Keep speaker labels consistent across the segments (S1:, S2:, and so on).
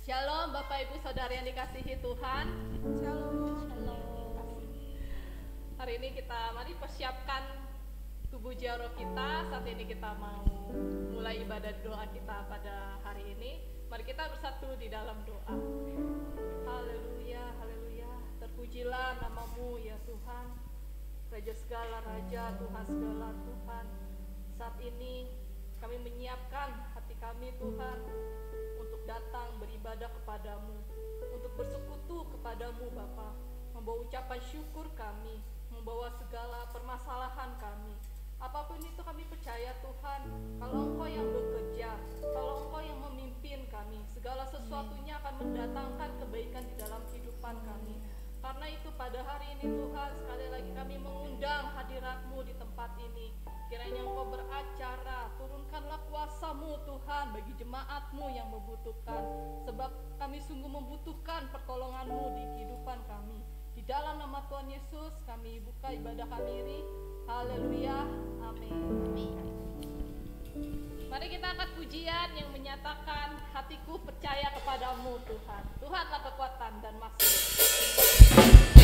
S1: Shalom Bapak Ibu Saudara yang dikasihi Tuhan.
S2: Shalom.
S1: Hari ini mari persiapkan tubuh jiwa kita. Saat ini kita mau mulai ibadah doa kita pada hari ini. Mari kita bersatu di dalam doa. Haleluya, haleluya. Terpujilah namamu ya Tuhan, Raja segala Raja, Tuhan segala Tuhan. Saat ini kami menyiapkan hati kami Tuhan untuk datang beribadah kepadamu, untuk bersekutu kepadamu Bapa, membawa ucapan syukur kami, membawa segala permasalahan kami. Apapun itu kami percaya Tuhan, kalau Engkau yang bekerja, kalau Engkau yang memimpin kami, segala sesuatunya akan mendatangkan kebaikan di dalam kehidupan kami. Karena itu pada hari ini Tuhan, sekali lagi kami mengundang hadirat-Mu di tempat ini. Kiranya Engkau beracara, turunkanlah kuasa-Mu Tuhan bagi jemaat-Mu yang membutuhkan. Sebab kami sungguh membutuhkan pertolongan-Mu di kehidupan kami. Di dalam nama Tuhan Yesus kami buka ibadah kami ini. Haleluya, amin. Mari kita angkat pujian yang menyatakan hatiku percaya kepadamu Tuhan. Tuhanlah kekuatan dan maksud.
S3: Ku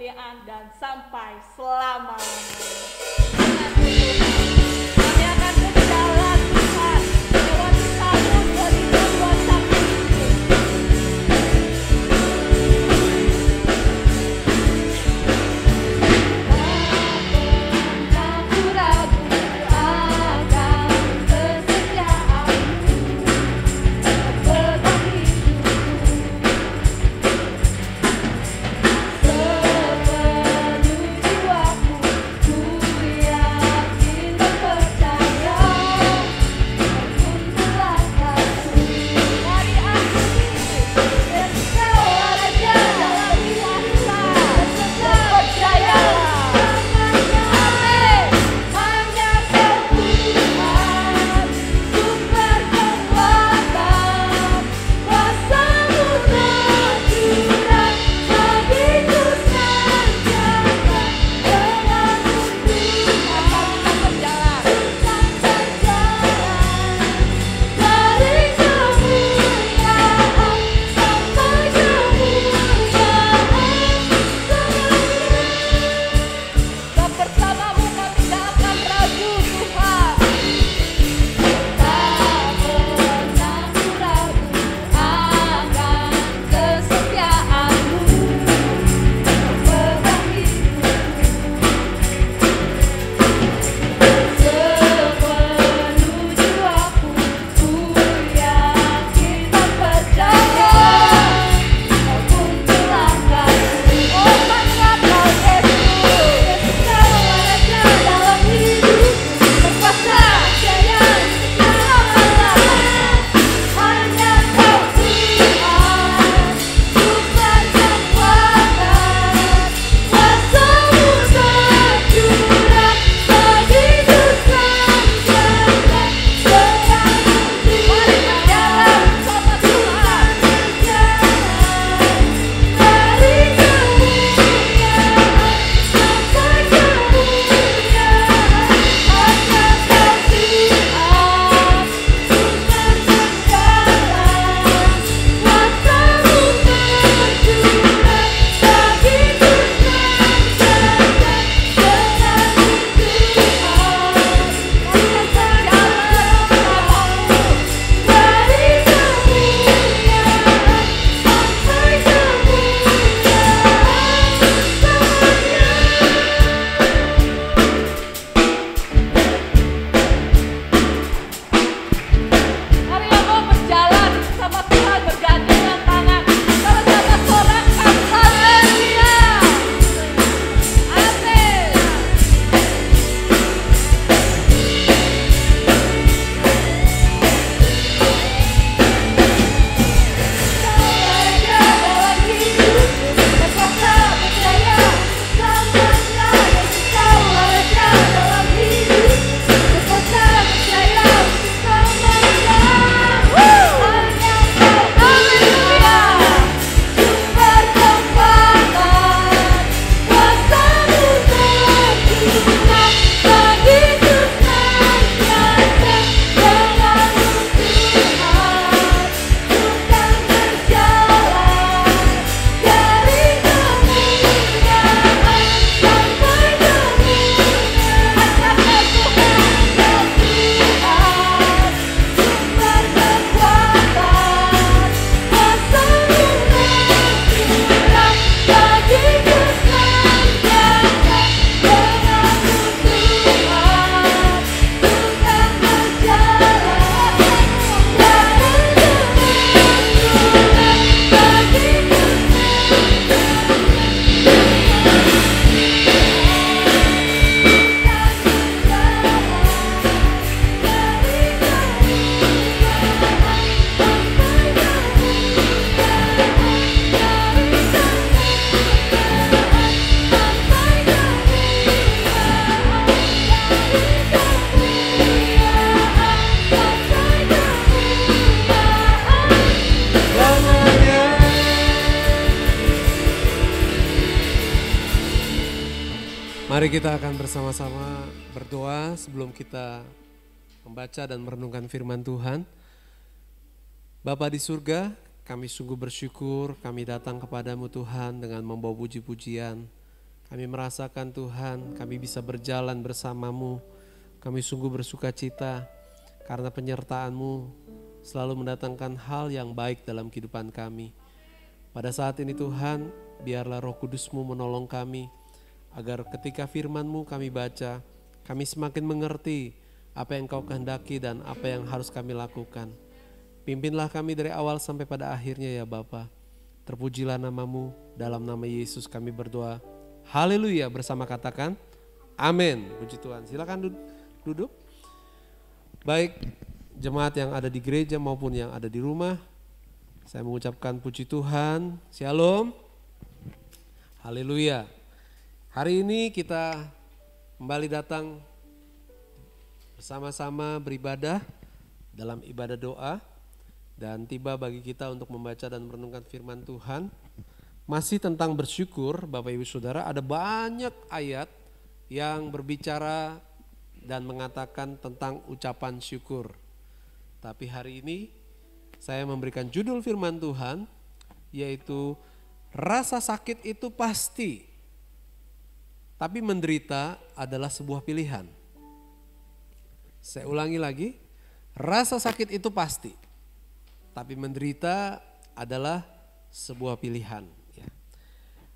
S1: kemuliaan dan sampai selama-lamanya. Kami akan berjalan Tuhan lewat tahun 2021 ini.
S2: Mari kita akan bersama-sama berdoa sebelum kita membaca dan merenungkan firman Tuhan. Bapa di surga, kami sungguh bersyukur kami datang kepadamu Tuhan dengan membawa puji-pujian. Kami merasakan Tuhan, kami bisa berjalan bersama-Mu. Kami sungguh bersuka cita karena penyertaan-Mu selalu mendatangkan hal yang baik dalam kehidupan kami. Pada saat ini Tuhan, biarlah Roh Kudus-Mu menolong kami, agar ketika firman-Mu kami baca, kami semakin mengerti apa yang Kau kehendaki dan apa yang harus kami lakukan. Pimpinlah kami dari awal sampai pada akhirnya ya Bapa. Terpujilah nama-Mu, dalam nama Yesus kami berdoa. Haleluya, bersama katakan amin. Puji Tuhan. Silakan duduk. Baik jemaat yang ada di gereja maupun yang ada di rumah, saya mengucapkan puji Tuhan. Shalom. Haleluya. Hari ini kita kembali datang bersama-sama beribadah dalam ibadah doa, dan tiba bagi kita untuk membaca dan merenungkan firman Tuhan. Masih tentang bersyukur, Bapak Ibu Saudara, ada banyak ayat yang berbicara dan mengatakan tentang ucapan syukur. Tapi hari ini saya memberikan judul firman Tuhan, yaitu rasa sakit itu pasti, tapi menderita adalah sebuah pilihan. Saya ulangi lagi, rasa sakit itu pasti, tapi menderita adalah sebuah pilihan.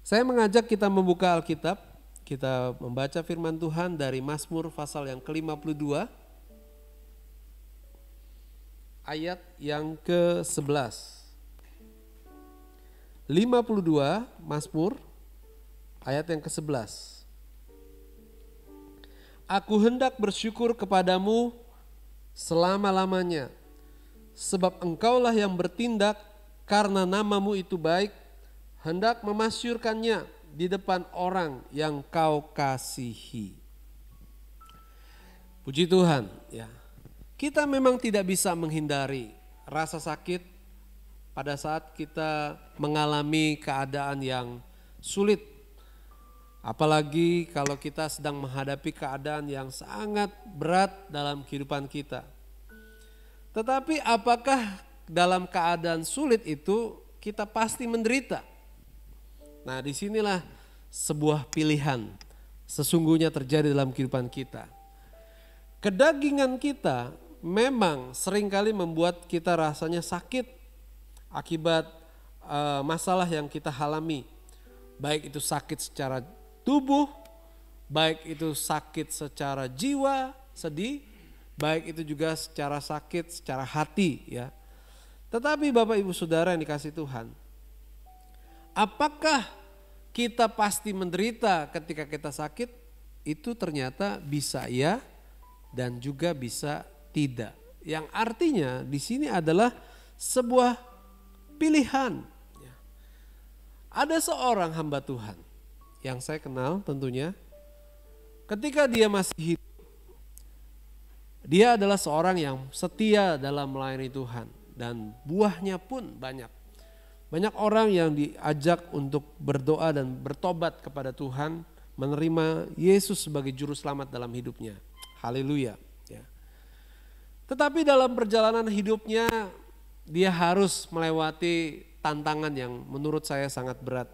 S2: Saya mengajak kita membuka Alkitab, kita membaca firman Tuhan dari Mazmur pasal yang ke-52, ayat yang ke-11. 52 Mazmur, ayat yang ke-11. Aku hendak bersyukur kepadamu selama-lamanya, sebab engkaulah yang bertindak karena namamu itu baik, hendak memasyurkannya di depan orang yang kau kasihi. Puji Tuhan ya. Kita memang tidak bisa menghindari rasa sakit pada saat kita mengalami keadaan yang sulit. Apalagi kalau kita sedang menghadapi keadaan yang sangat berat dalam kehidupan kita. Tetapi apakah dalam keadaan sulit itu kita pasti menderita? Nah, disinilah sebuah pilihan sesungguhnya terjadi dalam kehidupan kita. Kedagingan kita memang seringkali membuat kita rasanya sakit akibat masalah yang kita alami. Baik itu sakit secara tubuh, baik itu sakit secara jiwa, sedih, baik itu juga secara sakit secara hati ya. Tetapi Bapak Ibu Saudara yang dikasihi Tuhan, apakah kita pasti menderita ketika kita sakit? Itu ternyata bisa ya dan juga bisa tidak. Yang artinya di sini adalah sebuah pilihan. Ada seorang hamba Tuhan yang saya kenal tentunya, ketika dia masih hidup, dia adalah seorang yang setia dalam melayani Tuhan dan buahnya pun banyak. Banyak orang yang diajak untuk berdoa dan bertobat kepada Tuhan, menerima Yesus sebagai juru selamat dalam hidupnya. Haleluya. Ya. Tetapi dalam perjalanan hidupnya dia harus melewati tantangan yang menurut saya sangat berat.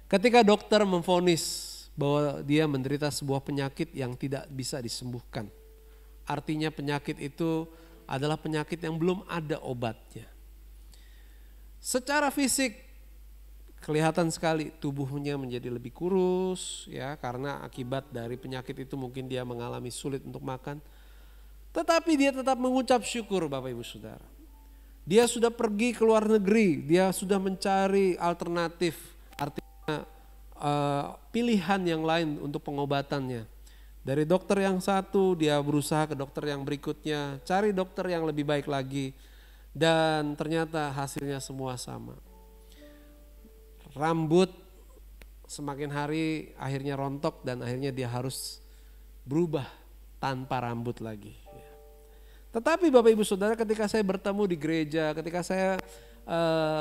S2: Ketika dokter memvonis bahwa dia menderita sebuah penyakit yang tidak bisa disembuhkan. Artinya penyakit itu adalah penyakit yang belum ada obatnya. Secara fisik kelihatan sekali tubuhnya menjadi lebih kurus ya, karena akibat dari penyakit itu mungkin dia mengalami sulit untuk makan. Tetapi dia tetap mengucap syukur Bapak Ibu Saudara. Dia sudah pergi ke luar negeri, dia sudah mencari alternatif, artinya pilihan yang lain untuk pengobatannya. Dari dokter yang satu dia berusaha ke dokter yang berikutnya, cari dokter yang lebih baik lagi. Dan ternyata hasilnya semua sama. Rambut semakin hari akhirnya rontok dan akhirnya dia harus berubah tanpa rambut lagi. Tetapi Bapak Ibu Saudara, ketika saya bertemu di gereja, ketika saya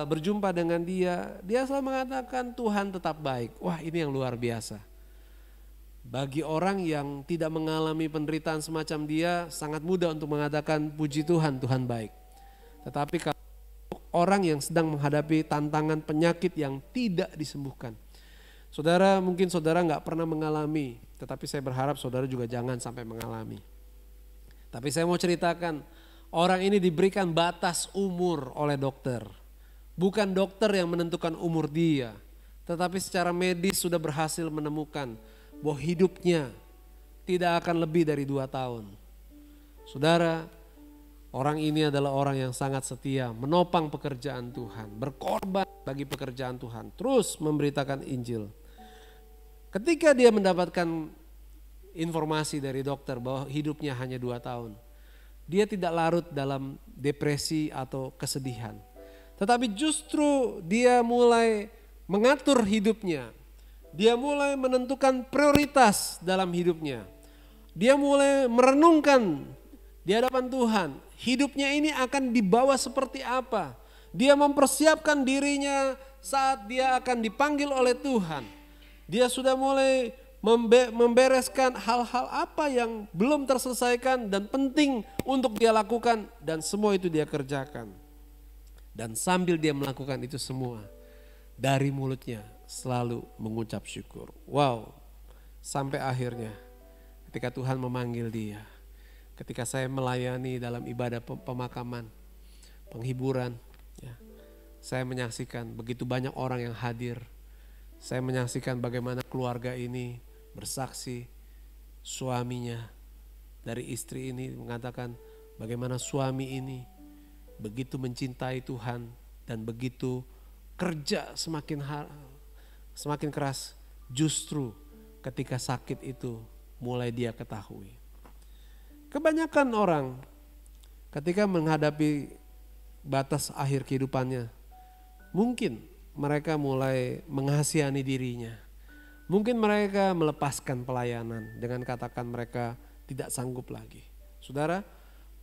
S2: berjumpa dengan dia selalu mengatakan Tuhan tetap baik. Wah, ini yang luar biasa. Bagi orang yang tidak mengalami penderitaan semacam dia, sangat mudah untuk mengatakan puji Tuhan, Tuhan baik. Tetapi kalau orang yang sedang menghadapi tantangan penyakit yang tidak disembuhkan, Saudara, mungkin saudara nggak pernah mengalami, tetapi saya berharap saudara juga jangan sampai mengalami. Tapi saya mau ceritakan, orang ini diberikan batas umur oleh dokter. Bukan dokter yang menentukan umur dia, tetapi secara medis sudah berhasil menemukan bahwa hidupnya tidak akan lebih dari 2 tahun. Saudara, orang ini adalah orang yang sangat setia, menopang pekerjaan Tuhan, berkorban bagi pekerjaan Tuhan, terus memberitakan Injil. Ketika dia mendapatkan informasi dari dokter bahwa hidupnya hanya 2 tahun, dia tidak larut dalam depresi atau kesedihan. Tetapi justru dia mulai mengatur hidupnya. Dia mulai menentukan prioritas dalam hidupnya. Dia mulai merenungkan di hadapan Tuhan, hidupnya ini akan dibawa seperti apa. Dia mempersiapkan dirinya saat dia akan dipanggil oleh Tuhan. Dia sudah mulai membereskan hal-hal apa yang belum terselesaikan dan penting untuk dia lakukan, dan semua itu dia kerjakan. Dan sambil dia melakukan itu semua, dari mulutnya selalu mengucap syukur. Wow, sampai akhirnya ketika Tuhan memanggil dia, ketika saya melayani dalam ibadah pemakaman, penghiburan, ya, saya menyaksikan begitu banyak orang yang hadir. Saya menyaksikan bagaimana keluarga ini bersaksi, suaminya dari istri ini mengatakan bagaimana suami ini begitu mencintai Tuhan dan begitu kerja semakin keras, justru ketika sakit itu mulai dia ketahui. Kebanyakan orang ketika menghadapi batas akhir kehidupannya, mungkin mereka mulai mengasihani dirinya. Mungkin mereka melepaskan pelayanan dengan katakan mereka tidak sanggup lagi. Saudara,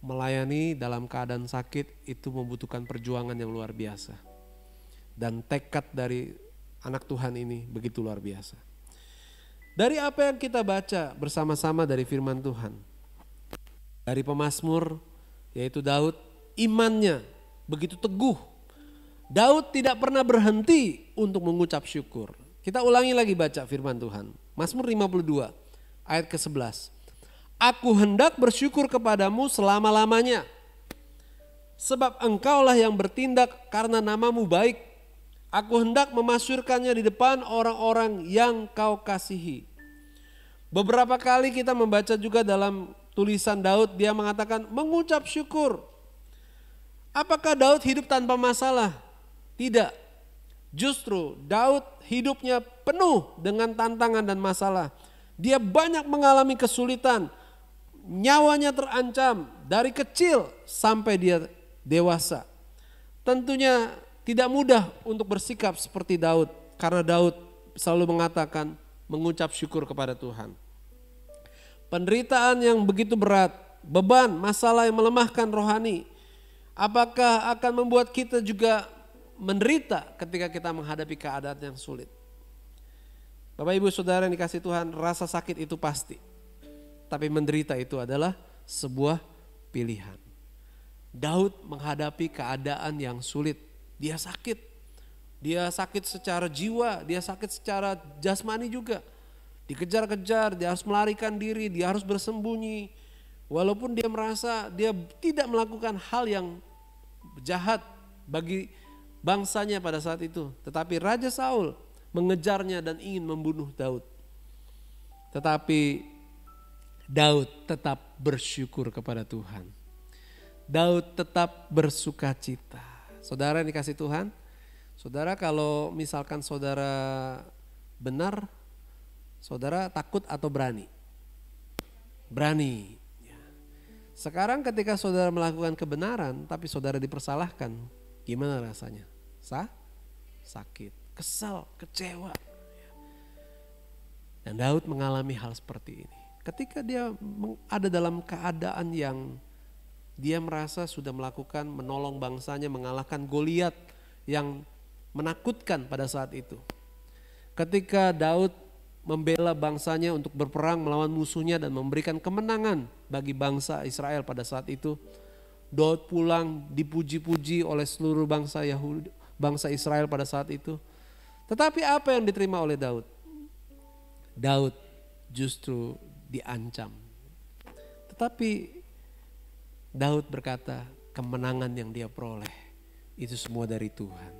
S2: melayani dalam keadaan sakit itu membutuhkan perjuangan yang luar biasa. Dan tekad dari anak Tuhan ini begitu luar biasa. Dari apa yang kita baca bersama-sama dari firman Tuhan, dari pemazmur yaitu Daud, imannya begitu teguh. Daud tidak pernah berhenti untuk mengucap syukur. Kita ulangi lagi baca firman Tuhan. Mazmur 52 ayat ke-11. Aku hendak bersyukur kepadamu selama-lamanya, sebab engkaulah yang bertindak karena namamu baik. Aku hendak memasyurkannya di depan orang-orang yang kau kasihi. Beberapa kali kita membaca juga dalam tulisan Daud, dia mengatakan mengucap syukur. Apakah Daud hidup tanpa masalah? Tidak. Justru Daud hidupnya penuh dengan tantangan dan masalah. Dia banyak mengalami kesulitan. Nyawanya terancam dari kecil sampai dia dewasa. Tentunya tidak mudah untuk bersikap seperti Daud, karena Daud selalu mengatakan mengucap syukur kepada Tuhan. Penderitaan yang begitu berat, beban, masalah yang melemahkan rohani, apakah akan membuat kita juga menderita ketika kita menghadapi keadaan yang sulit? Bapak Ibu Saudara yang dikasihi Tuhan, rasa sakit itu pasti. Tapi menderita itu adalah sebuah pilihan. Daud menghadapi keadaan yang sulit. Dia sakit. Dia sakit secara jiwa, dia sakit secara jasmani juga. Dikejar-kejar, dia harus melarikan diri, dia harus bersembunyi. Walaupun dia merasa dia tidak melakukan hal yang jahat bagi bangsanya pada saat itu. Tetapi Raja Saul mengejarnya dan ingin membunuh Daud. Tetapi Daud tetap bersyukur kepada Tuhan. Daud tetap bersuka cita. Saudara yang dikasihi Tuhan, saudara kalau misalkan saudara benar, saudara takut atau berani? Berani. Sekarang ketika saudara melakukan kebenaran tapi saudara dipersalahkan, gimana rasanya? Sakit, kesal, kecewa. Dan Daud mengalami hal seperti ini. Ketika dia ada dalam keadaan yang dia merasa sudah melakukan menolong bangsanya, mengalahkan Goliat yang menakutkan pada saat itu. Ketika Daud membela bangsanya untuk berperang melawan musuhnya dan memberikan kemenangan bagi bangsa Israel pada saat itu, Daud pulang dipuji-puji oleh seluruh bangsa Yahudi, bangsa Israel pada saat itu. Tetapi apa yang diterima oleh Daud? Daud justru diancam. Tetapi Daud berkata kemenangan yang dia peroleh itu semua dari Tuhan.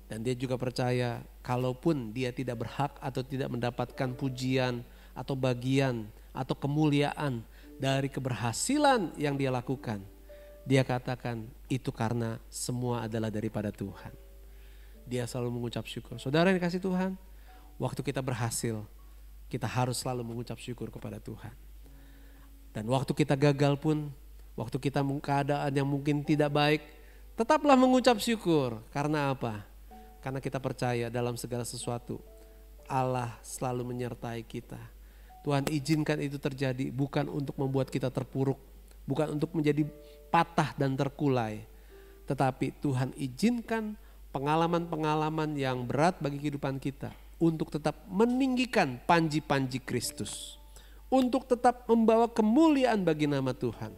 S2: Dan dia juga percaya kalaupun dia tidak berhak atau tidak mendapatkan pujian atau bagian atau kemuliaan dari keberhasilan yang dia lakukan, dia katakan itu karena semua adalah daripada Tuhan. Dia selalu mengucap syukur. Saudara yang dikasih Tuhan, waktu kita berhasil, kita harus selalu mengucap syukur kepada Tuhan. Dan waktu kita gagal pun, waktu kita keadaan yang mungkin tidak baik, tetaplah mengucap syukur. Karena apa? Karena kita percaya dalam segala sesuatu Allah selalu menyertai kita. Tuhan izinkan itu terjadi bukan untuk membuat kita terpuruk, bukan untuk menjadi patah dan terkulai. Tetapi Tuhan izinkan pengalaman-pengalaman yang berat bagi kehidupan kita untuk tetap meninggikan panji-panji Kristus. Untuk tetap membawa kemuliaan bagi nama Tuhan.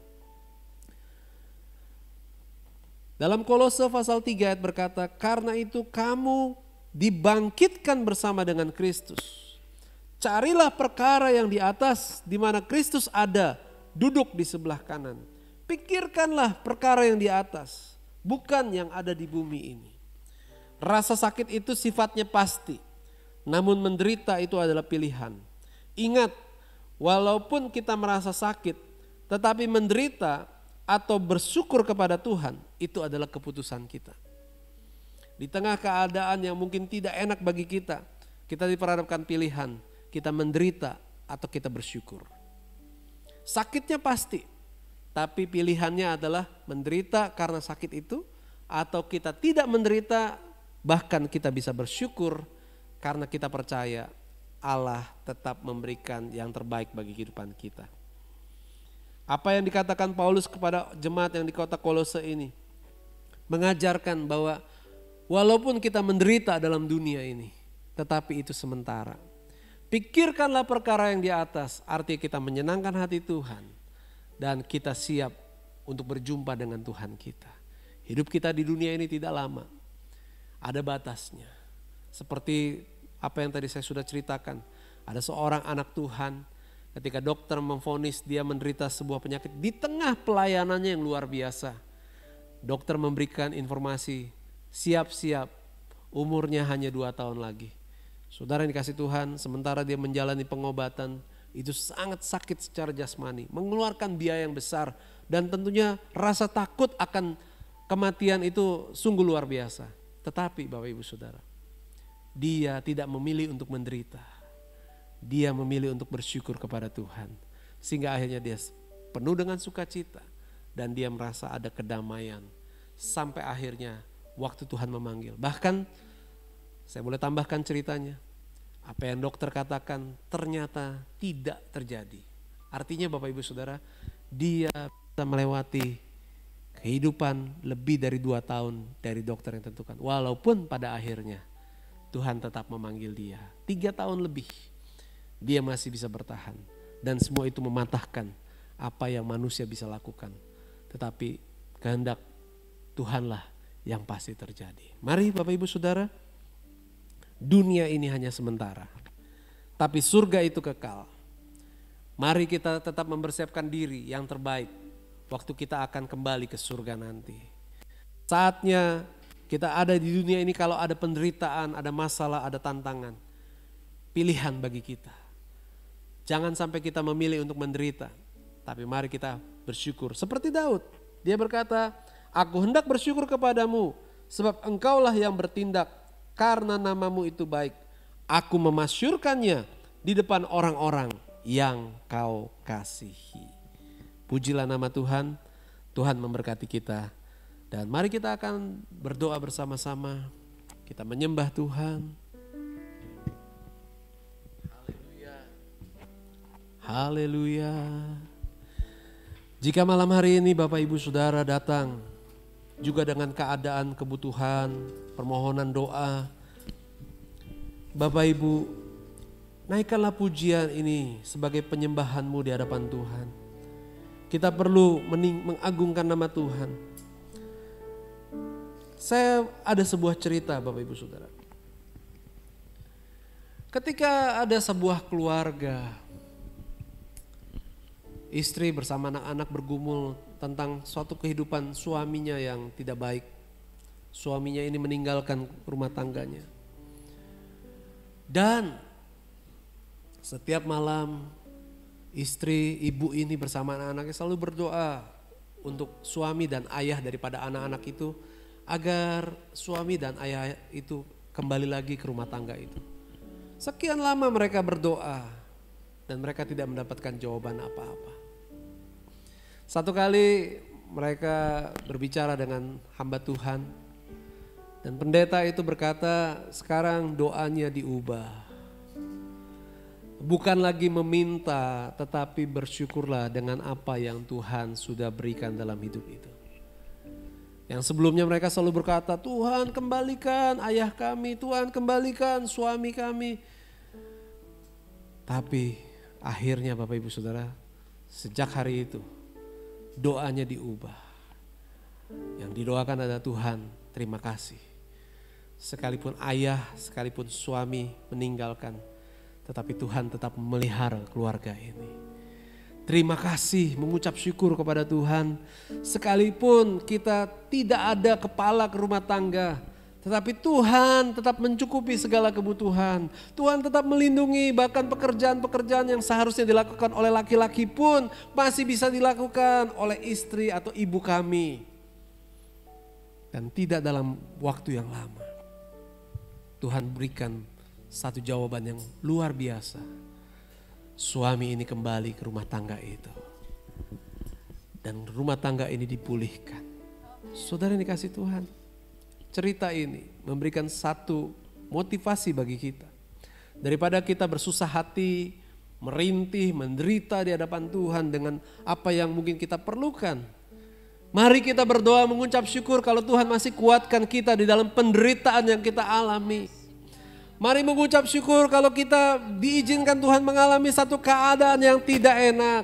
S2: Dalam Kolose pasal 3 ayat berkata, karena itu kamu dibangkitkan bersama dengan Kristus. Carilah perkara yang di atas di mana Kristus ada, duduk di sebelah kanan. Pikirkanlah perkara yang di atas, bukan yang ada di bumi ini. Rasa sakit itu sifatnya pasti, namun menderita itu adalah pilihan. Ingat, walaupun kita merasa sakit, tetapi menderita atau bersyukur kepada Tuhan, itu adalah keputusan kita. Di tengah keadaan yang mungkin tidak enak bagi kita, kita diperhadapkan pilihan, kita menderita atau kita bersyukur. Sakitnya pasti, tapi pilihannya adalah menderita karena sakit itu, atau kita tidak menderita, bahkan kita bisa bersyukur karena kita percaya Allah tetap memberikan yang terbaik bagi kehidupan kita. Apa yang dikatakan Paulus kepada jemaat yang di kota Kolose ini mengajarkan bahwa walaupun kita menderita dalam dunia ini, tetapi itu sementara. Pikirkanlah perkara yang di atas, artinya kita menyenangkan hati Tuhan dan kita siap untuk berjumpa dengan Tuhan kita. Hidup kita di dunia ini tidak lama, ada batasnya. Seperti apa yang tadi saya sudah ceritakan, ada seorang anak Tuhan. Ketika dokter memvonis dia menderita sebuah penyakit di tengah pelayanannya yang luar biasa. Dokter memberikan informasi, siap-siap umurnya hanya 2 tahun lagi. Saudara yang dikasih Tuhan, sementara dia menjalani pengobatan, itu sangat sakit secara jasmani. Mengeluarkan biaya yang besar dan tentunya rasa takut akan kematian itu sungguh luar biasa. Tetapi Bapak Ibu Saudara, dia tidak memilih untuk menderita. Dia memilih untuk bersyukur kepada Tuhan. Sehingga akhirnya dia penuh dengan sukacita. Dan dia merasa ada kedamaian. Sampai akhirnya waktu Tuhan memanggil. Bahkan saya boleh tambahkan ceritanya. Apa yang dokter katakan ternyata tidak terjadi. Artinya Bapak Ibu Saudara, dia bisa melewati kehidupan lebih dari 2 tahun dari dokter yang tentukan. Walaupun pada akhirnya Tuhan tetap memanggil dia. 3 tahun lebih. Dia masih bisa bertahan. Dan semua itu mematahkan apa yang manusia bisa lakukan. Tetapi kehendak Tuhanlah yang pasti terjadi. Mari Bapak Ibu Saudara, dunia ini hanya sementara. Tapi surga itu kekal. Mari kita tetap mempersiapkan diri yang terbaik. Waktu kita akan kembali ke surga nanti. Saatnya kita ada di dunia ini, kalau ada penderitaan, ada masalah, ada tantangan. Pilihan bagi kita. Jangan sampai kita memilih untuk menderita. Tapi mari kita bersyukur. Seperti Daud. Dia berkata, aku hendak bersyukur kepadamu. Sebab engkaulah yang bertindak. Karena namamu itu baik. Aku memasyurkannya di depan orang-orang yang kau kasihi. Pujilah nama Tuhan. Tuhan memberkati kita. Dan mari kita akan berdoa bersama-sama. Kita menyembah Tuhan. Haleluya. Jika malam hari ini Bapak Ibu Saudara datang juga dengan keadaan kebutuhan, permohonan doa, Bapak Ibu naikkanlah pujian ini sebagai penyembahanmu di hadapan Tuhan. Kita perlu mengagungkan nama Tuhan. Saya ada sebuah cerita Bapak Ibu Saudara. Ketika ada sebuah keluarga, istri bersama anak-anak bergumul tentang suatu kehidupan suaminya yang tidak baik. Suaminya ini meninggalkan rumah tangganya. Dan setiap malam istri, ibu ini bersama anak-anaknya selalu berdoa untuk suami dan ayah daripada anak-anak itu, agar suami dan ayah itu kembali lagi ke rumah tangga itu. Sekian lama mereka berdoa dan mereka tidak mendapatkan jawaban apa-apa. Satu kali mereka berbicara dengan hamba Tuhan dan pendeta itu berkata, sekarang doanya diubah. Bukan lagi meminta, tetapi bersyukurlah dengan apa yang Tuhan sudah berikan dalam hidup itu. Yang sebelumnya mereka selalu berkata, Tuhan kembalikan ayah kami, Tuhan kembalikan suami kami. Tapi akhirnya Bapak Ibu Saudara, sejak hari itu doanya diubah. Yang didoakan adalah Tuhan, terima kasih. Sekalipun ayah, sekalipun suami meninggalkan, tetapi Tuhan tetap memelihara keluarga ini. Terima kasih, mengucap syukur kepada Tuhan. Sekalipun kita tidak ada kepala ke rumah tangga, tetapi Tuhan tetap mencukupi segala kebutuhan. Tuhan tetap melindungi, bahkan pekerjaan-pekerjaan yang seharusnya dilakukan oleh laki-laki pun masih bisa dilakukan oleh istri atau ibu kami. Dan tidak dalam waktu yang lama. Tuhan berikan satu jawaban yang luar biasa. Suami ini kembali ke rumah tangga itu. Dan rumah tangga ini dipulihkan. Saudara yang dikasih Tuhan, cerita ini memberikan satu motivasi bagi kita. Daripada kita bersusah hati, merintih, menderita di hadapan Tuhan dengan apa yang mungkin kita perlukan. Mari kita berdoa mengucap syukur kalau Tuhan masih kuatkan kita di dalam penderitaan yang kita alami. Mari mengucap syukur kalau kita diizinkan Tuhan mengalami satu keadaan yang tidak enak.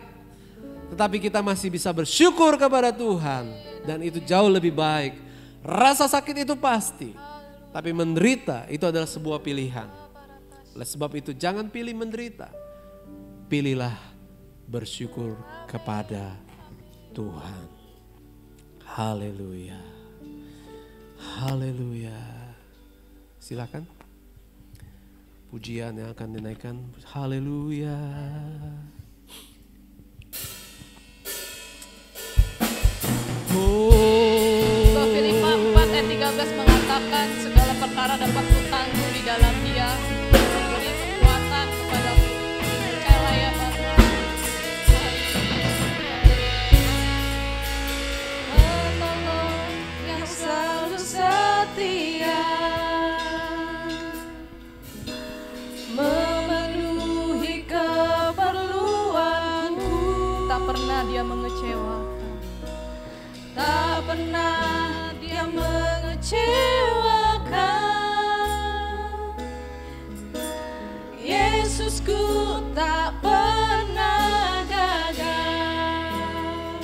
S2: Tetapi kita masih bisa bersyukur kepada Tuhan. Dan itu jauh lebih baik. Rasa sakit itu pasti. Tapi menderita itu adalah sebuah pilihan. Oleh sebab itu jangan pilih menderita. Pilihlah bersyukur kepada Tuhan. Haleluya. Haleluya. Silakan. Pujian yang akan dinaikkan. Haleluya.
S1: Filipi 4 ayat 13 mengatakan segala perkara dapat kutanggung di dalam Dia memberi kekuatan kepadaku. Percayalah ya Bapa. Penolong yang selalu setia, memenuhi keperluanku. Tak pernah Dia mengecewakan. Tak pernah Dia mengecewakan. Yesusku tak pernah gagal.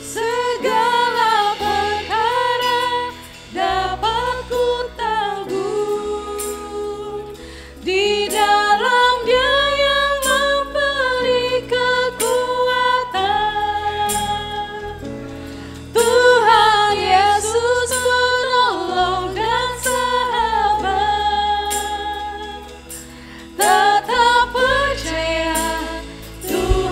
S1: Segala perkara dapat ku tanggung di dalam Dia yang memberi kekuatan. Tuhan Yesus penolong dan sahabat, tetap percaya Tuhan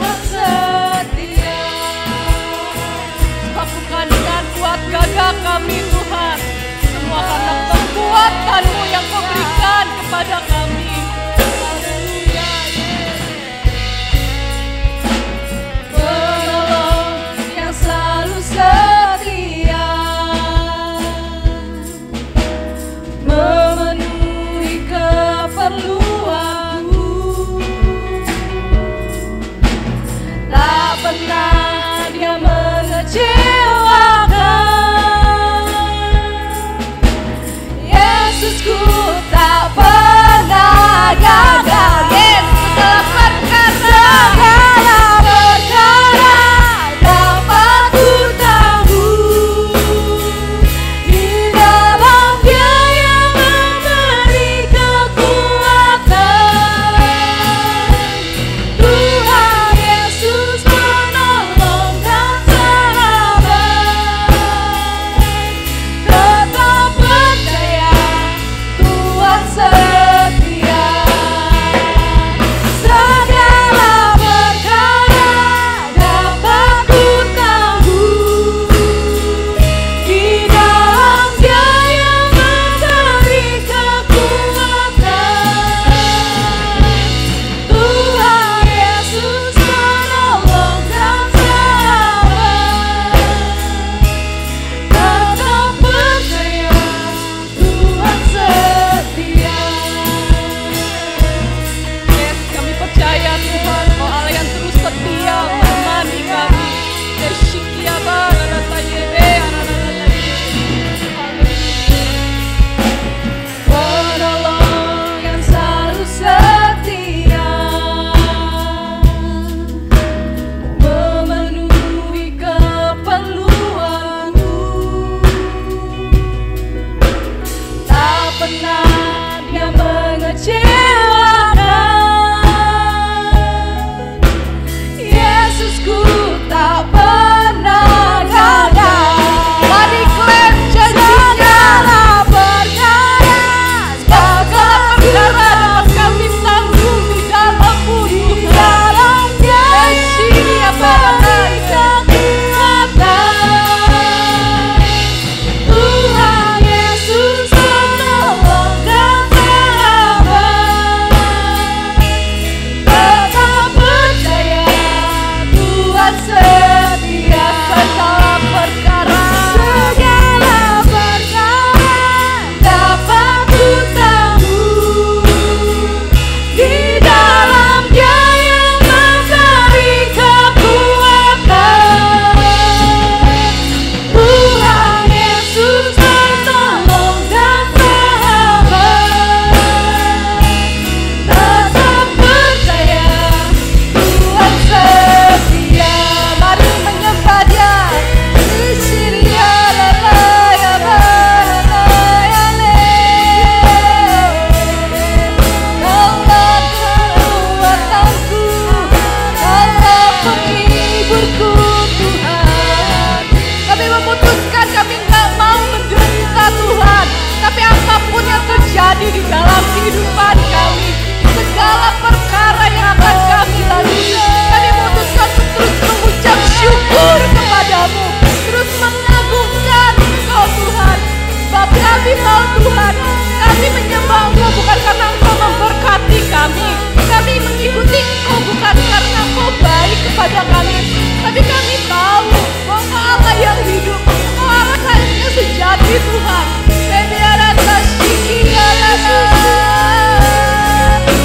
S1: kepada kami. Tapi kami tahu bahwa Engkau Allah yang hidup, Engkau Allah yang sejati Tuhan.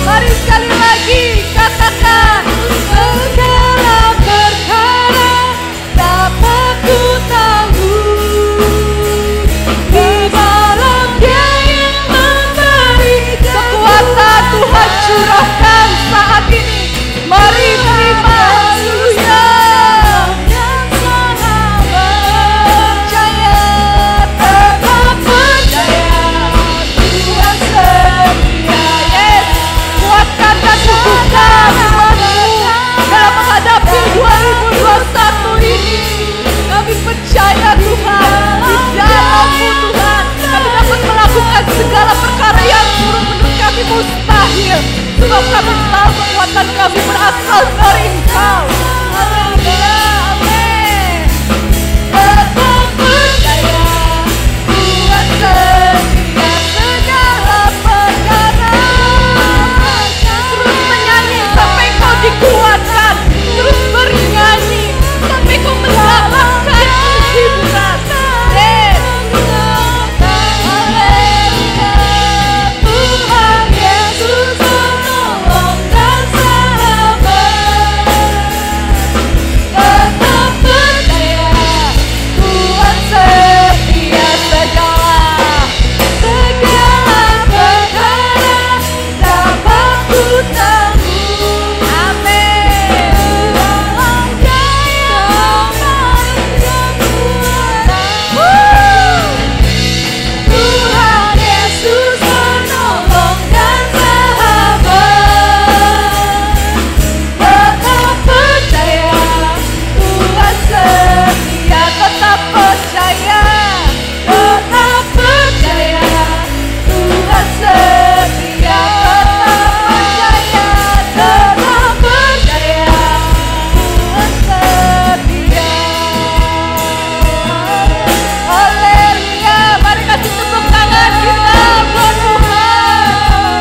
S1: Mari sekali lagi katakan, segala perkara dapat ku tahu di dalam Dia yang memberi kekuatan. Tuhan curahkan saat ini. Mari terima, haleluya. Dalam menghadapi 2021 ini, kami percaya Tuhan, di dalam-Mu Tuhan, kami dapat melakukan segala perkara yang menurut kami mustahil, sebab kami tahu kekuatan kami berasal dari Engkau. Haleluya, amin. Tetap percaya Tuhan setia segala perkara. Terus menyanyi sampai kau dikuatkan, terus bernyanyi sampai kau mendapatkan hiburan. Tuhan Yesus menolong dan sahabat. Tetap percaya Tuhan setia segala perkara dapat ku tahu. Amin. Dalam Dia Tuhan Yesus menolong dan sahabat. Tetap percaya Tuhan setia. Tetap percaya, tetap percaya Tuhan setia. Tetap percaya, tetap percaya Tuhan setia. Haleluya. Mari kasih tepuk tangan kita buat Tuhan.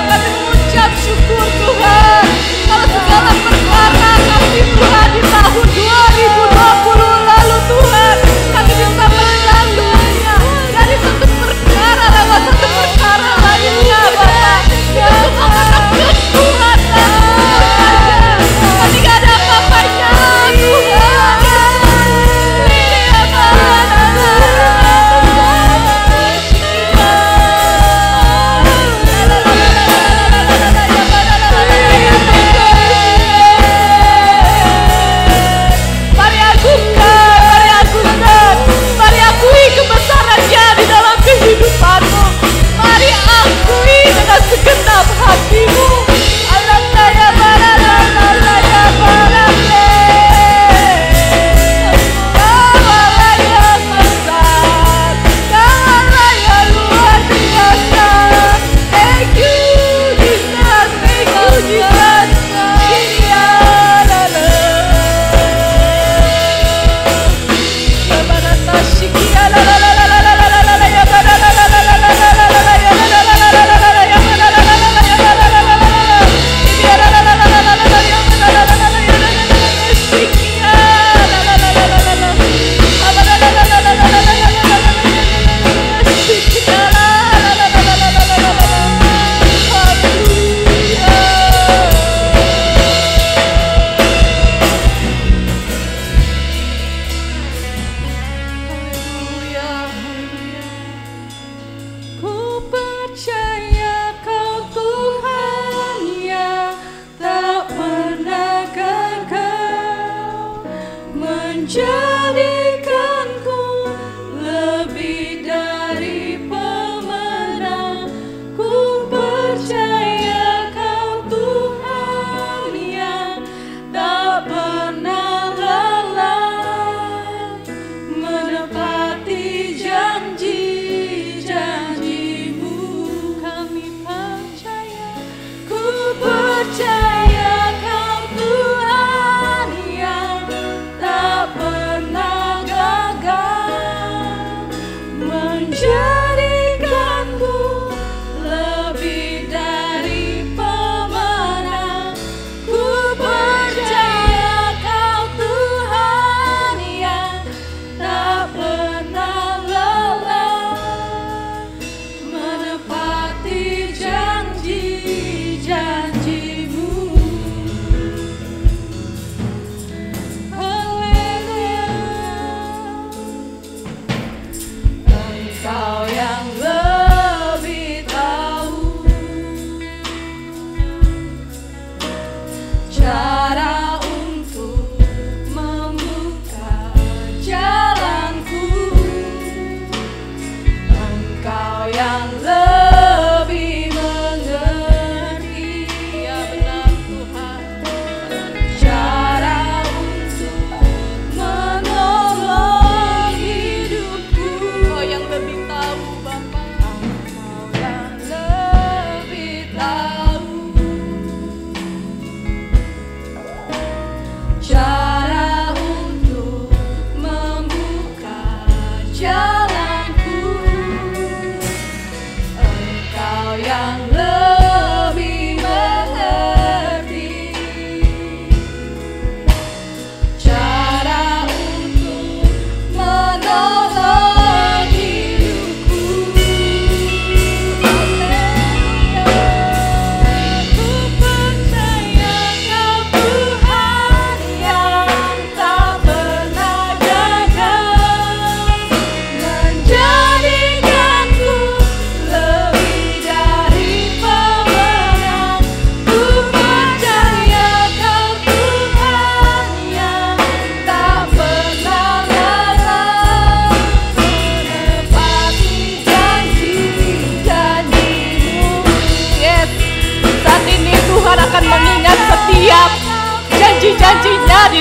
S1: Kami mengucap syukur Tuhan, kalau segala perkara kasih Tuhan di tahun 2020 lalu Tuhan, kami bisa melalainya dari satu perkara lewat satu perkara lainnya Bapak. Itu karena kekuatan saja. Kami gak ada apa-apanya Tuhan. Iya Mari agungkan, mari akui kebesaran-Nya di dalam kehidupanmu. Mari akui dengan segenap hatimu. Alangkah baralaya barale. Kaulah yang besar, Kaulah yang luar biasa. Thank you Jesus, thank you Jesus. Ku percaya Kau Tuhan yang tak pernah gagal, menjadikanku lebih dari pemenang. Ku percaya Kau Tuhan yang tak pernah lalai, menepati janji-janji-Mu. Kami percaya, ku percaya Kau Tuhan yang tak pernah gagal.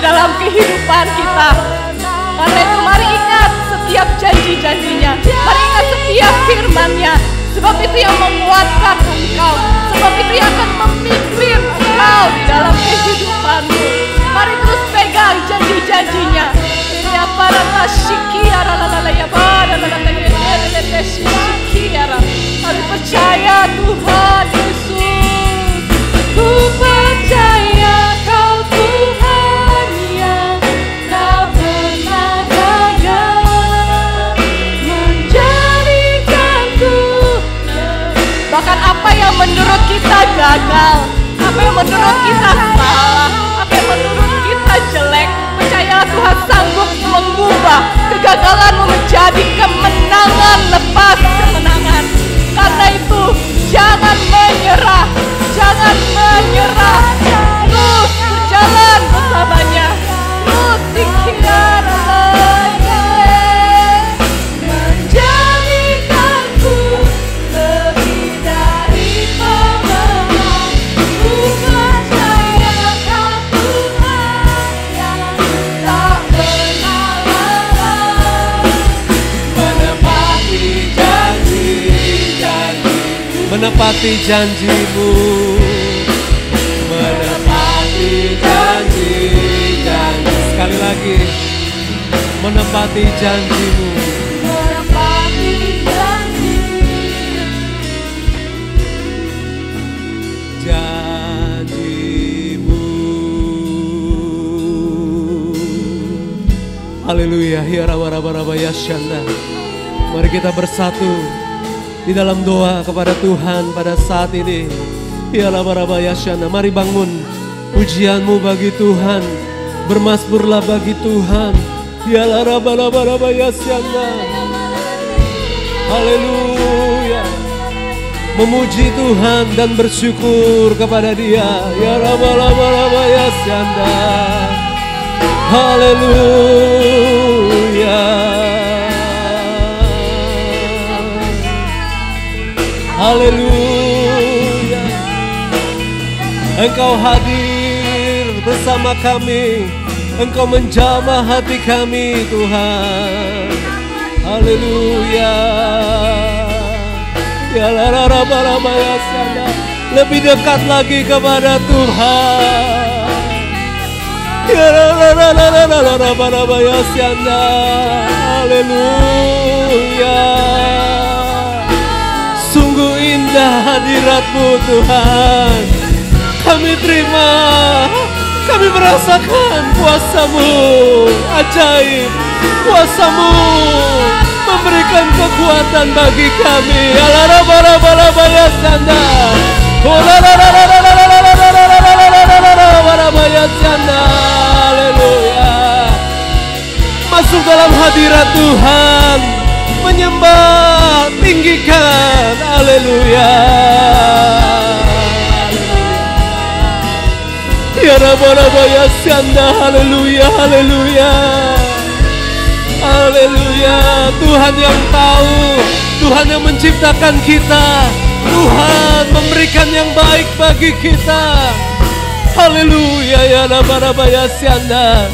S1: dalam kehidupan kita. Karena itu mari ingat setiap janji-janjinya, mari ingat setiap firman-Nya, sebab itu yang menguatkan engkau, sebab itu yang akan memimpin engkau di dalam kehidupanmu. Mari terus pegang janji-janjinya. Ya para tasyikiara lalaya pada lalaya tasyikiara. Mari percaya Tuhan Yesus. Ku percaya Kau Tuhan yang tak pernah gagal menjadikanku. Bahkan apa yang menurut kita gagal, apa yang menurut kita salah, apa yang menurut kita jelek, percayalah Tuhan sanggup mengubah kegagalanmu menjadi kemenangan lepas kemenangan. Karena itu jangan menyerah, jangan menyerah, terus berjalan bersamanya, terus dikira menjadikanku lebih dari pemenang. Ku percaya Kau Tuhan yang tak pernah lalai menepati
S2: menepati janjimu, menepati janji-janji. Sekali lagi, menepati janjimu,
S1: menepati janji.
S2: Janjimu. Haleluya, ya raba ya syanda. Mari kita bersatu di dalam doa kepada Tuhan pada saat ini. Ya raba ya syanda. Mari bangun pujianmu bagi Tuhan, bermasmurlah bagi Tuhan. Ya raba ya syanda. Haleluya. Memuji Tuhan dan bersyukur kepada Dia. Ya raba ya syanda. Haleluya. Haleluya. Engkau hadir bersama kami, Engkau menjamah hati kami Tuhan. Haleluya. Ya lararaba ya syanda. Lebih dekat lagi kepada Tuhan. Ya lararaba ya syanda. Haleluya. Sungguh indah hadirat-Mu Tuhan. Kami terima, kami merasakan kuasa-Mu ajaib. Kuasa-Mu memberikan kekuatan bagi kami. Alaraba ya syanda. Ya syanda. Haleluya. Masuk dalam hadirat Tuhan, menyembah, tinggikan. Haleluya. Ya raba ya syanda. Haleluya. Haleluya. Haleluya. Tuhan yang tahu, Tuhan yang menciptakan kita, Tuhan memberikan yang baik bagi kita. Haleluya. Ya raba ya syanda.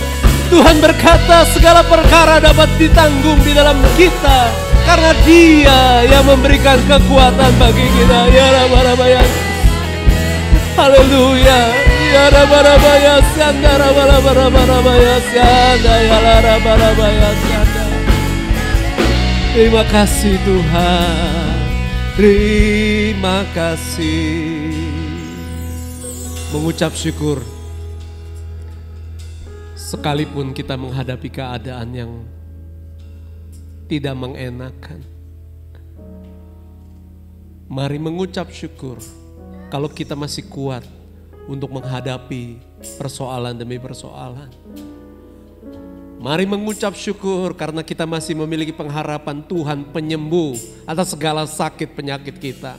S2: Tuhan berkata segala perkara dapat ditanggung di dalam kita karena Dia yang memberikan kekuatan bagi kita. Ya raba ya. Haleluya. Ya raba ya syanda. Raba ya syanda. Ya raba ya syanda. Terima kasih Tuhan. Terima kasih. Mengucap syukur. Sekalipun kita menghadapi keadaan yang tidak mengenakan, mari mengucap syukur kalau kita masih kuat untuk menghadapi persoalan demi persoalan. Mari mengucap syukur karena kita masih memiliki pengharapan Tuhan penyembuh atas segala sakit penyakit kita.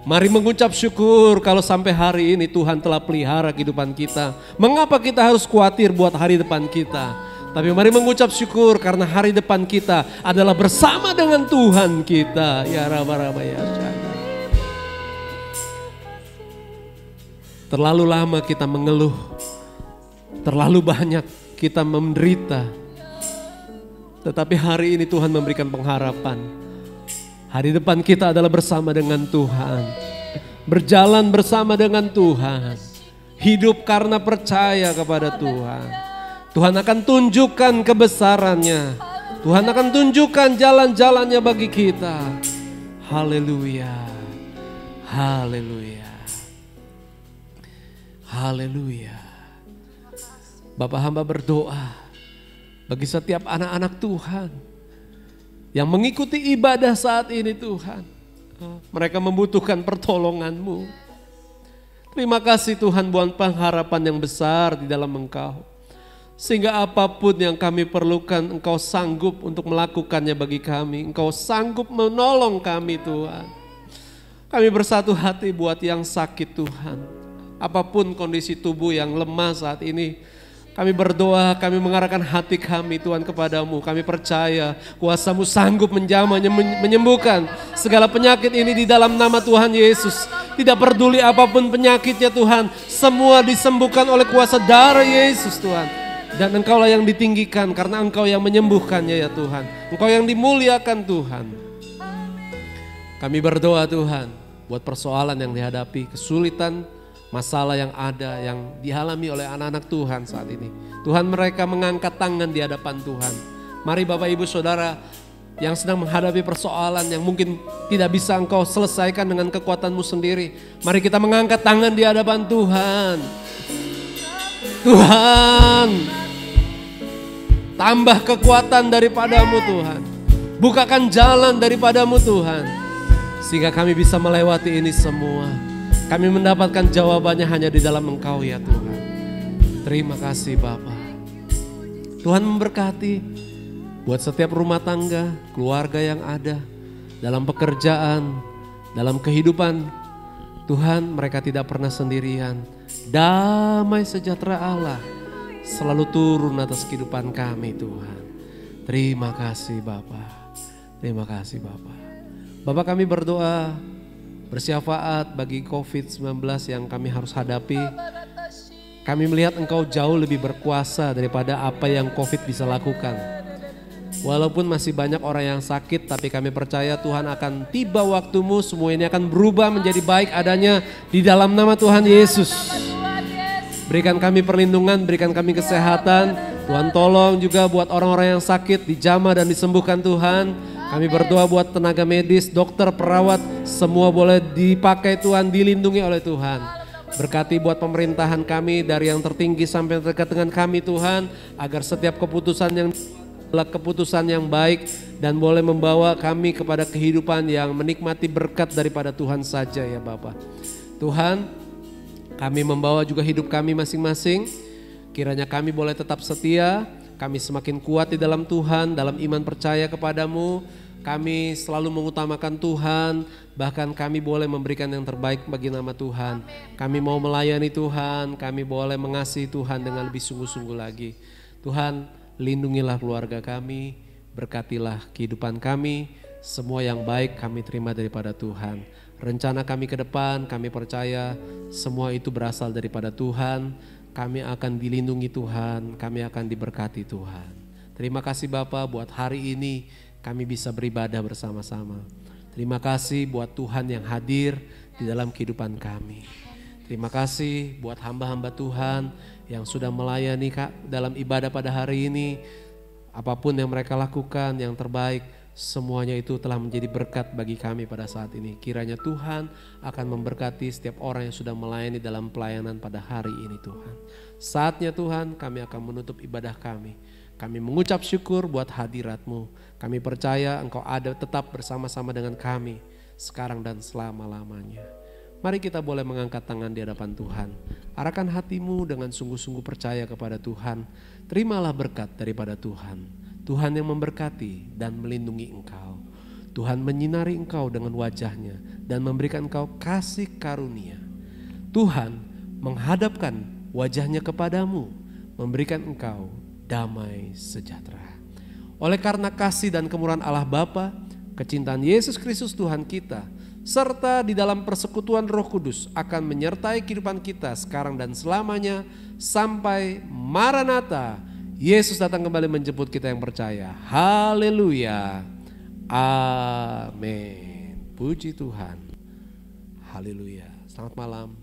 S2: Mari mengucap syukur kalau sampai hari ini Tuhan telah pelihara kehidupan kita. Mengapa kita harus khawatir buat hari depan kita? Tapi mari mengucap syukur karena hari depan kita adalah bersama dengan Tuhan kita. Ya raba ya syanda. Terlalu lama kita mengeluh Terlalu banyak kita menderita, tetapi hari ini Tuhan memberikan pengharapan. Hari depan kita adalah bersama dengan Tuhan, berjalan bersama dengan Tuhan, hidup karena percaya kepada Tuhan. Tuhan akan tunjukkan kebesarannya, Tuhan akan tunjukkan jalan-jalannya bagi kita. Haleluya, haleluya, haleluya. Bapak hamba berdoa bagi setiap anak-anak Tuhan yang mengikuti ibadah saat ini Tuhan. Mereka membutuhkan pertolongan-Mu. Terima kasih Tuhan buat pengharapan yang besar di dalam Engkau. Sehingga apapun yang kami perlukan Engkau sanggup untuk melakukannya bagi kami. Engkau sanggup menolong kami Tuhan. Kami bersatu hati buat yang sakit Tuhan. Apapun kondisi tubuh yang lemah saat ini, kami berdoa, kami mengarahkan hati kami Tuhan kepadamu. Kami percaya kuasa-Mu sanggup menjamah, menyembuhkan segala penyakit ini di dalam nama Tuhan Yesus. Tidak peduli apapun penyakitnya Tuhan, semua disembuhkan oleh kuasa darah Yesus Tuhan. Dan Engkaulah yang ditinggikan karena Engkau yang menyembuhkannya ya Tuhan. Engkau yang dimuliakan Tuhan. Kami berdoa Tuhan buat persoalan yang dihadapi, kesulitan, masalah yang ada, yang dialami oleh anak-anak Tuhan saat ini. Tuhan, mereka mengangkat tangan di hadapan Tuhan. Mari Bapak Ibu Saudara yang sedang menghadapi persoalan yang mungkin tidak bisa Engkau selesaikan dengan kekuatan-Mu sendiri. Mari kita mengangkat tangan di hadapan Tuhan. Tuhan, tambah kekuatan daripada-Mu Tuhan. Bukakan jalan daripada-Mu Tuhan. Sehingga kami bisa melewati ini semua. Kami mendapatkan jawabannya hanya di dalam Engkau ya Tuhan. Terima kasih Bapa. Tuhan memberkati buat setiap rumah tangga, keluarga yang ada, dalam pekerjaan, dalam kehidupan. Tuhan, mereka tidak pernah sendirian. Damai sejahtera Allah selalu turun atas kehidupan kami Tuhan. Terima kasih Bapa. Terima kasih Bapa. Bapa, kami berdoa bersyafaat bagi COVID-19 yang kami harus hadapi. Kami melihat Engkau jauh lebih berkuasa daripada apa yang COVID bisa lakukan. Walaupun masih banyak orang yang sakit, tapi kami percaya Tuhan akan tiba waktu-Mu, semua ini akan berubah menjadi baik adanya di dalam nama Tuhan Yesus. Berikan kami perlindungan, berikan kami kesehatan. Tuhan tolong juga buat orang-orang yang sakit dijamah dan disembuhkan Tuhan. Kami berdoa buat tenaga medis, dokter, perawat, semua boleh dipakai Tuhan, dilindungi oleh Tuhan. Berkati buat pemerintahan kami dari yang tertinggi sampai dekat dengan kami Tuhan, agar setiap keputusan yang adalah keputusan yang baik dan boleh membawa kami kepada kehidupan yang menikmati berkat daripada Tuhan saja ya Bapa. Tuhan, kami membawa juga hidup kami masing-masing, kiranya kami boleh tetap setia, kami semakin kuat di dalam Tuhan, dalam iman percaya kepadamu. Kami selalu mengutamakan Tuhan, bahkan kami boleh memberikan yang terbaik bagi nama Tuhan. Kami mau melayani Tuhan, kami boleh mengasihi Tuhan dengan lebih sungguh-sungguh lagi. Tuhan, lindungilah keluarga kami, berkatilah kehidupan kami, semua yang baik kami terima daripada Tuhan. Rencana kami ke depan, kami percaya semua itu berasal daripada Tuhan. Kami akan dilindungi Tuhan, kami akan diberkati Tuhan. Terima kasih Bapa buat hari ini kami bisa beribadah bersama-sama. Terima kasih buat Tuhan yang hadir di dalam kehidupan kami. Terima kasih buat hamba-hamba Tuhan yang sudah melayani dalam ibadah pada hari ini. Apapun yang mereka lakukan yang terbaik, semuanya itu telah menjadi berkat bagi kami pada saat ini. Kiranya Tuhan akan memberkati setiap orang yang sudah melayani dalam pelayanan pada hari ini Tuhan. Saatnya Tuhan kami akan menutup ibadah kami. Kami mengucap syukur buat hadirat-Mu. Kami percaya Engkau ada tetap bersama-sama dengan kami sekarang dan selama-lamanya. Mari kita boleh mengangkat tangan di hadapan Tuhan. Arahkan hatimu dengan sungguh-sungguh percaya kepada Tuhan. Terimalah berkat daripada Tuhan. Tuhan yang memberkati dan melindungi engkau. Tuhan menyinari engkau dengan wajahnya dan memberikan engkau kasih karunia. Tuhan menghadapkan wajahnya kepadamu, memberikan engkau damai sejahtera. Oleh karena kasih dan kemurahan Allah Bapa, kecintaan Yesus Kristus Tuhan kita, serta di dalam persekutuan Roh Kudus akan menyertai kehidupan kita sekarang dan selamanya sampai Maranatha. Yesus datang kembali menjemput kita yang percaya. Haleluya. Amin. Puji Tuhan. Haleluya. Selamat malam.